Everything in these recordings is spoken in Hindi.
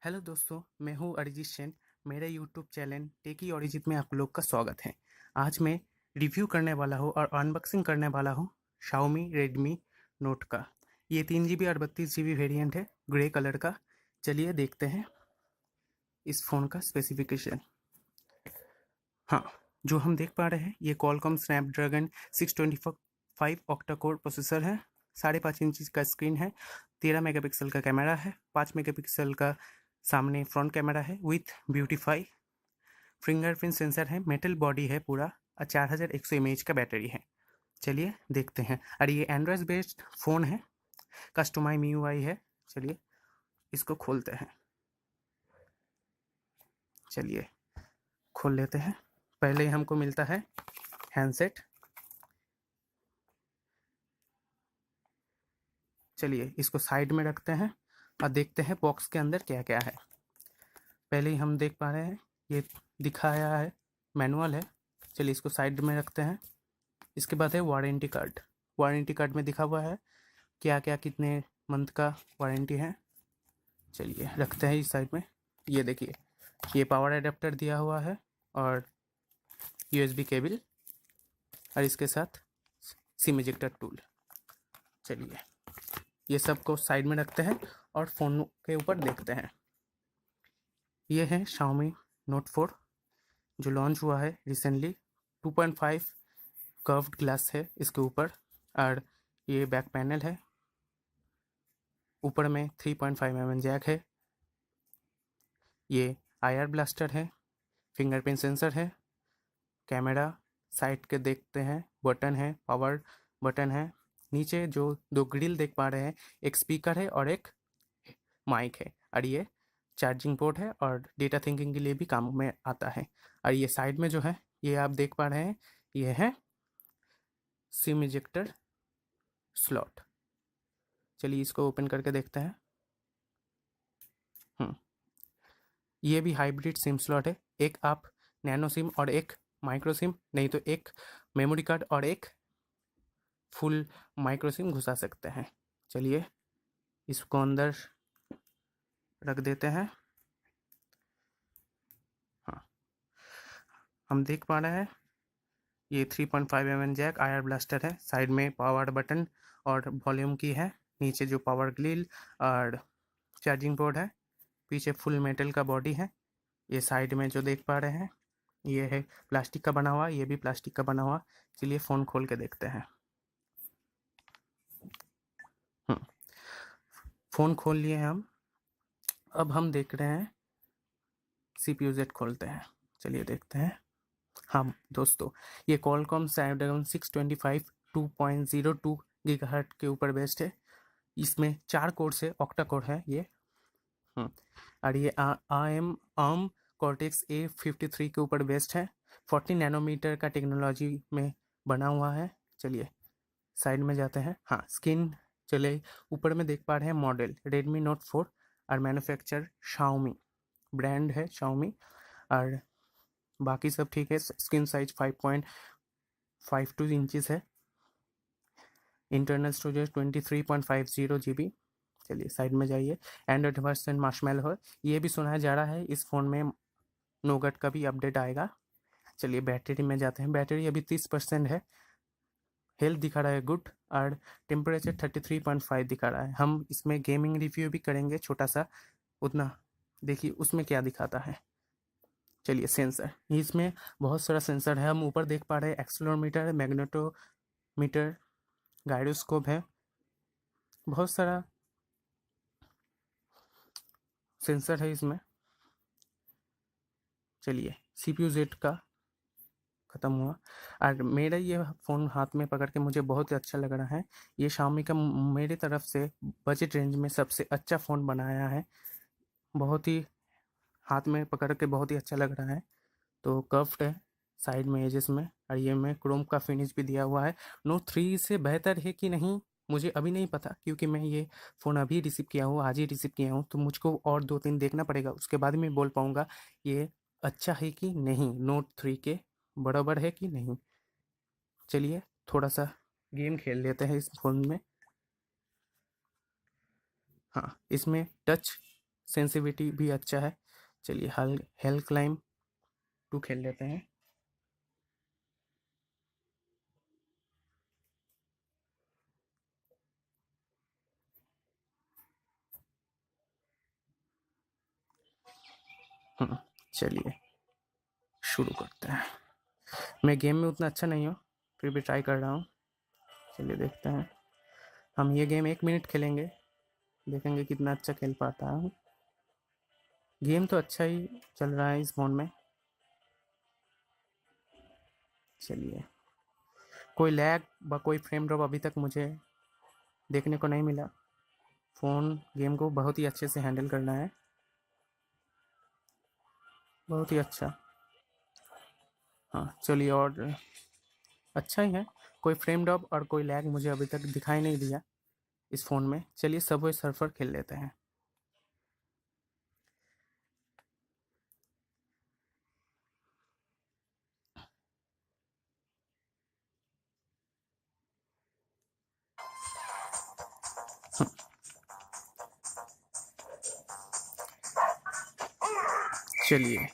हेलो दोस्तों, मैं हूँ अरिजीत सेन। मेरे यूट्यूब चैनल टेकी अरिजीत में आप लोग का स्वागत है। आज मैं रिव्यू करने वाला हूँ और अनबॉक्सिंग करने वाला हूँ Xiaomi Redmi Note का। ये 3 GB और 32 GB वेरिएंट है, ग्रे कलर का। चलिए देखते हैं इस फ़ोन का स्पेसिफिकेशन। हाँ, जो हम देख पा रहे हैं ये Qualcomm Snapdragon 625 octa core processor है। 5.5 इंच का स्क्रीन है, 13 मेगापिक्सल का कैमरा है, 5 मेगापिक्सल का सामने फ्रंट कैमरा है विथ ब्यूटीफाई फिंगरप्रिंट सेंसर है, मेटल बॉडी है पूरा और 4100 mAh का बैटरी है। चलिए देखते हैं। और ये एंड्रॉयड बेस्ड फ़ोन है, कस्टमाइज MIUI है। चलिए इसको खोलते हैं। चलिए खोल लेते हैं। पहले ही हमको मिलता है हैंडसेट। चलिए इसको साइड में रखते हैं और देखते हैं बॉक्स के अंदर क्या क्या है। पहले ही हम देख पा रहे हैं ये दिखाया है, मैनुअल है। चलिए इसको साइड में रखते हैं। इसके बाद है वारंटी कार्ड। वारंटी कार्ड में दिखा हुआ है क्या क्या कितने मंथ का वारंटी है। चलिए रखते हैं इस साइड में। ये देखिए, ये पावर एडेप्टर दिया हुआ है और USB केबल और इसके साथ सिम इजेक्टर टूल। चलिए ये सब को साइड में रखते हैं और फ़ोन के ऊपर देखते हैं। ये है Xiaomi Note 4 जो लॉन्च हुआ है रिसेंटली। 2.5 कर्व्ड ग्लास है इसके ऊपर और ये बैक पैनल है। ऊपर में 3.5 mm जैक है। ये IR ब्लास्टर है, फिंगरप्रिंट सेंसर है, कैमरा साइड के देखते हैं, बटन है, पावर बटन है। नीचे जो दो ग्रिल देख पा रहे हैं, एक स्पीकर है और एक माइक है और ये चार्जिंग पोर्ट है और डेटा थिंकिंग के लिए भी काम में आता है। और ये साइड में जो है ये आप देख पा रहे हैं, ये है सिम इजेक्टर स्लॉट। चलिए इसको ओपन करके देखते हैं। ये भी हाइब्रिड सिम स्लॉट है। एक आप नैनो सिम और एक माइक्रो सिम, नहीं तो एक मेमोरी कार्ड और एक फुल माइक्रो सिम घुसा सकते हैं। चलिए इसको अंदर रख देते हैं। हाँ, हम देख पा रहे हैं ये 3.5 mm जैक IR ब्लास्टर है। साइड में पावर बटन और वॉल्यूम की है। नीचे जो पावर ग्रिल और चार्जिंग पोर्ट है। पीछे फुल मेटल का बॉडी है। ये साइड में जो देख पा रहे हैं ये है प्लास्टिक का बना हुआ, ये भी प्लास्टिक का बना हुआ। चलिए फ़ोन खोल के देखते हैं। फ़ोन खोल लिए हम। अब हम देख रहे हैं CPU Z खोलते हैं। चलिए देखते हैं। हाँ दोस्तों, ये Qualcomm Snapdragon 625 2.02 गीगाहर्ट्ज़ के ऊपर बेस्ड है। इसमें 4 कोर से ऑक्टा कोर है ये। और ये ARM Cortex A53 के ऊपर बेस्ड है। 40 नैनोमीटर का टेक्नोलॉजी में बना हुआ है। चलिए साइड में जाते हैं। हाँ, स्क्रीन चले ऊपर में देख पा रहे हैं मॉडल Redmi Note 4 और मैन्युफैक्चर Xiaomi, ब्रांड है Xiaomi। और बाकी सब ठीक है। स्क्रीन साइज 5.52 इंचेस है। Internal storage 23.50 GB। चलिए साइड में जाइए। एंड्रॉइड वर्जन मार्शमैलो है। ये भी सुना जा रहा है इस फ़ोन में नोगट का भी अपडेट आएगा। चलिए बैटरी में जाते हैं। बैटरी अभी 30% है। हेल्थ दिखा रहा है गुड और टेम्परेचर 33.5 दिखा रहा है। हम इसमें गेमिंग रिव्यू भी करेंगे छोटा सा, उतना देखिए उसमें क्या दिखाता है। चलिए सेंसर, इसमें बहुत सारा सेंसर है। हम ऊपर देख पा रहे हैं एक्सेलेरोमीटर, मैग्नेटोमीटर, गायरोस्कोप है, बहुत सारा सेंसर है इसमें। चलिए CPU Z का ख़त्म हुआ और मेरा ये फ़ोन हाथ में पकड़ के मुझे बहुत ही अच्छा लग रहा है। ये Xiaomi का मेरे तरफ से बजट रेंज में सबसे अच्छा फ़ोन बनाया है। बहुत ही हाथ में पकड़ के बहुत ही अच्छा लग रहा है। तो कर्व्ड है साइड में एजेस में और ये में क्रोम का फिनिश भी दिया हुआ है। Note 3 से बेहतर है कि नहीं मुझे अभी नहीं पता, क्योंकि मैं ये फ़ोन अभी रिसीव किया हूँ, आज ही रिसीव किया हूँ। तो मुझको और 2-3 देखना पड़ेगा, उसके बाद मैं बोल पाऊँगा ये अच्छा है कि नहीं, Note 3 के बराबर है कि नहीं। चलिए थोड़ा सा गेम खेल लेते हैं इस फ़ोन में। हाँ, इसमें टच सेंसिटिविटी भी अच्छा है। चलिए हेल क्लाइंब 2 खेल लेते हैं। चलिए शुरू करते हैं। मैं गेम में उतना अच्छा नहीं हूँ, फिर भी ट्राई कर रहा हूँ। चलिए देखते हैं। हम ये गेम 1 मिनट खेलेंगे, देखेंगे कितना अच्छा खेल पाता हूँ। गेम तो अच्छा ही चल रहा है इस फोन में। चलिए, कोई लैग व कोई फ्रेम ड्रॉप अभी तक मुझे देखने को नहीं मिला। फ़ोन गेम को बहुत ही अच्छे से हैंडल करना है, बहुत ही अच्छा। हाँ चलिए, और अच्छा ही है। कोई फ्रेम ड्रॉप और कोई लैग मुझे अभी तक दिखाई नहीं दिया इस फ़ोन में। चलिए सबवे सर्फर खेल लेते हैं। चलिए,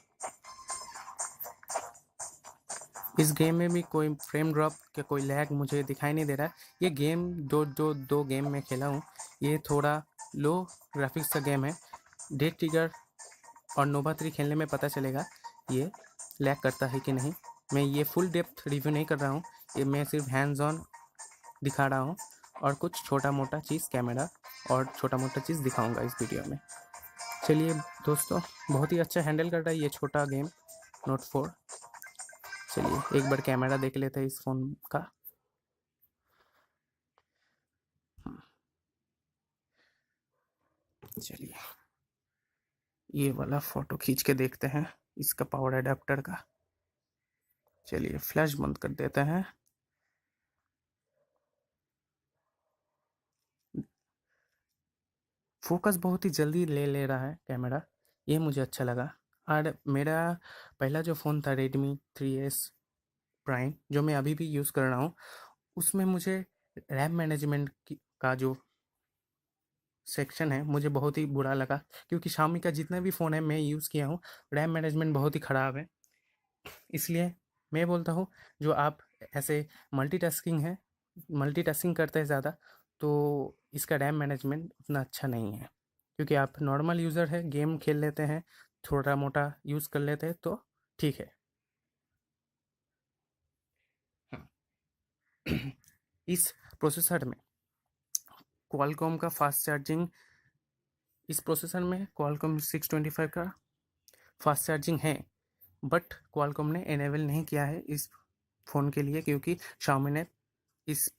इस गेम में भी कोई फ्रेम ड्रॉप या कोई लैग मुझे दिखाई नहीं दे रहा है। ये गेम दो गेम मैं खेला हूँ, ये थोड़ा लो ग्राफिक्स का गेम है। डेड ट्रिगर और नोवा 3 खेलने में पता चलेगा ये लैग करता है कि नहीं। मैं ये फुल डेप्थ रिव्यू नहीं कर रहा हूँ, ये मैं सिर्फ हैंड्स ऑन दिखा रहा हूँ और कुछ छोटा मोटा चीज़ कैमरा और छोटा मोटा चीज़ दिखाऊंगा इस वीडियो में। चलिए दोस्तों, बहुत ही अच्छा हैंडल कर रहा है ये छोटा गेम नोट 4। चलिए एक बार कैमरा देख लेते हैं इस फ़ोन का। चलिए ये वाला फ़ोटो खींच के देखते हैं इसका पावर अडेप्टर का। चलिए फ्लैश बंद कर देते हैं। फोकस बहुत ही जल्दी ले रहा है कैमरा, ये मुझे अच्छा लगा। और मेरा पहला जो फ़ोन था रेडमी 3S प्राइम, जो मैं अभी भी यूज़ कर रहा हूँ, उसमें मुझे रैम मैनेजमेंट का जो सेक्शन है मुझे बहुत ही बुरा लगा, क्योंकि शाओमी का जितना भी फ़ोन है मैं यूज़ किया हूँ, रैम मैनेजमेंट बहुत ही ख़राब है। इसलिए मैं बोलता हूँ, जो आप ऐसे मल्टीटास्किंग करते हैं ज़्यादा, तो इसका रैम मैनेजमेंट उतना अच्छा नहीं है। क्योंकि आप नॉर्मल यूज़र है, गेम खेल लेते हैं, थोड़ा मोटा यूज़ कर लेते हैं तो ठीक है। हाँ। इस प्रोसेसर में क्वालकॉम का फास्ट चार्जिंग, इस प्रोसेसर में क्वालकॉम 625 का फास्ट चार्जिंग है, बट क्वालकॉम ने इनेबल नहीं किया है इस फ़ोन के लिए, क्योंकि शाओमी ने इस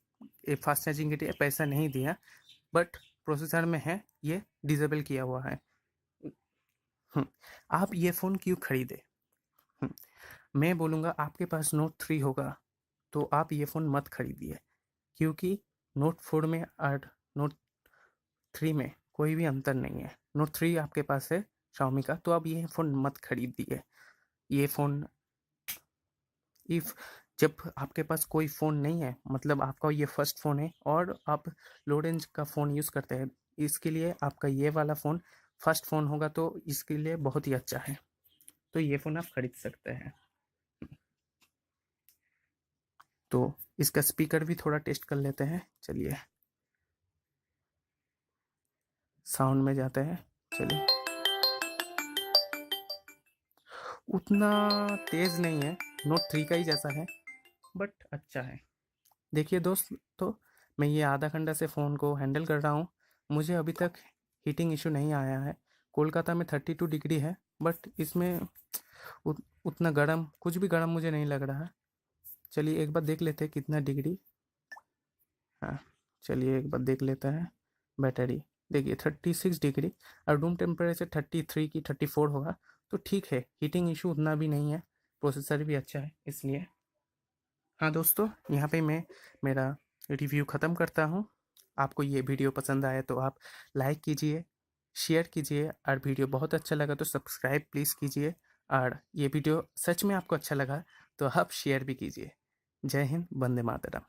फास्ट चार्जिंग के लिए पैसा नहीं दिया। बट प्रोसेसर में है, ये डिसेबल किया हुआ है। आप ये फ़ोन क्यों खरीदे? मैं बोलूँगा, आपके पास नोट 3 होगा तो आप ये फ़ोन मत खरीदिए, क्योंकि नोट 4 में और नोट 3 में कोई भी अंतर नहीं है। नोट 3 आपके पास है शाओमी का, तो आप ये फ़ोन मत खरीदिए। ये फ़ोन इफ़ जब आपके पास कोई फ़ोन नहीं है, मतलब आपका ये फर्स्ट फ़ोन है और आप लो रेंज का फ़ोन यूज़ करते हैं, इसके लिए आपका ये वाला फ़ोन फर्स्ट फ़ोन होगा, तो इसके लिए बहुत ही अच्छा है। तो ये फ़ोन आप खरीद सकते हैं। तो इसका स्पीकर भी थोड़ा टेस्ट कर लेते हैं। चलिए साउंड में जाते हैं। चलिए, उतना तेज़ नहीं है, नोट 3 का ही जैसा है, बट अच्छा है। देखिए दोस्त, तो मैं ये आधा घंटा से फ़ोन को हैंडल कर रहा हूँ, मुझे अभी तक हीटिंग इशू नहीं आया है। कोलकाता में 32 डिग्री है, बट इसमें उतना गर्म, कुछ भी गर्म मुझे नहीं लग रहा है। चलिए एक बार देख लेते हैं कितना डिग्री। हाँ चलिए एक बार देख लेते हैं बैटरी। देखिए 36 डिग्री, और रूम टेम्परेचर 33 की 34 होगा, तो ठीक है, हीटिंग इशू उतना भी नहीं है, प्रोसेसर भी अच्छा है इसलिए। हाँ दोस्तों, यहाँ पे मैं मेरा रिव्यू ख़त्म करता हूँ। आपको ये वीडियो पसंद आया तो आप लाइक कीजिए, शेयर कीजिए, और वीडियो बहुत अच्छा लगा तो सब्सक्राइब प्लीज़ कीजिए। और ये वीडियो सच में आपको अच्छा लगा तो आप शेयर भी कीजिए। जय हिंद, वंदे मातरम।